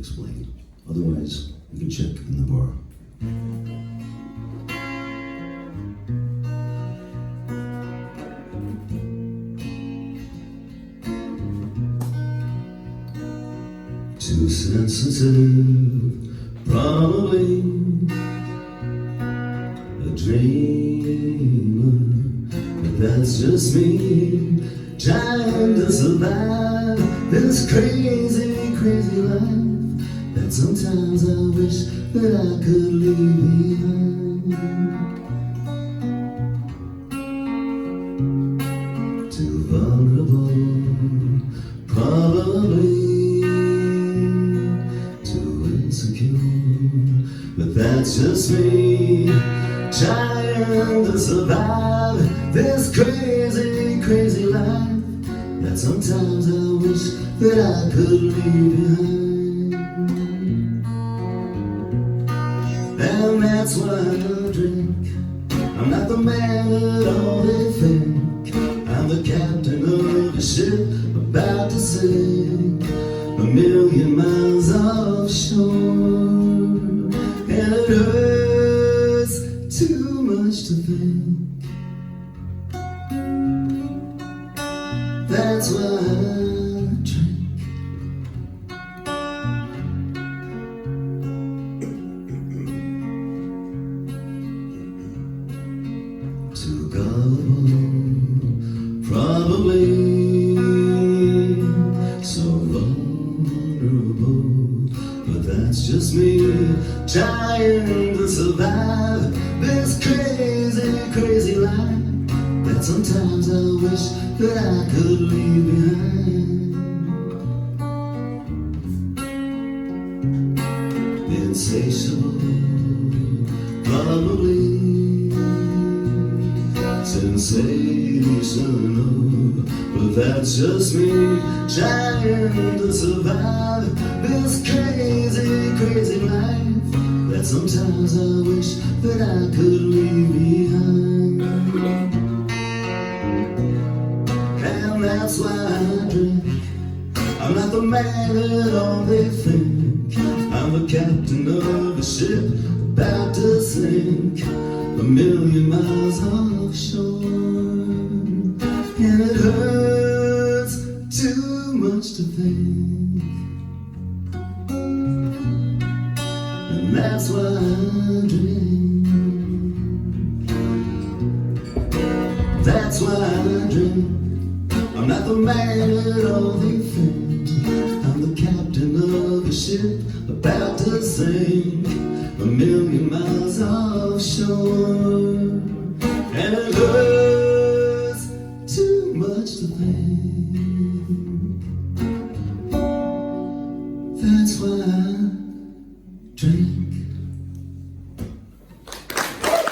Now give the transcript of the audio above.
Explain. Otherwise, we can check in the bar. Too sensitive, probably a dreamer, but that's just me trying to survive this crazy, crazy life that sometimes I wish that I could leave behind. Too vulnerable, probably but that's just me trying to survive this crazy, crazy life that sometimes I wish that I could leave behind. And that's why I drink. I'm not the man that all they think. I'm the captain of a ship about to sink 1,000,000 miles offshore. And it hurts too much to think. That's why I drink. Too gullible, probably so vulnerable, but that's just me trying to survive this crazy, crazy life that sometimes I wish that I could leave behind. Insatiable, probably sensational, but that's just me trying to survive this crazy, crazy life that sometimes I wish that I could leave behind. And that's why I drink. I'm not the man that all they think. I'm the captain of a ship about to sink 1,000,000 miles offshore. And it hurts too much to think. And that's why I drink. That's why I drink. I'm not the man that all they think. I'm the captain of a ship about to sink 1,000,000 miles offshore. And it hurts too much to think. That's why I drink.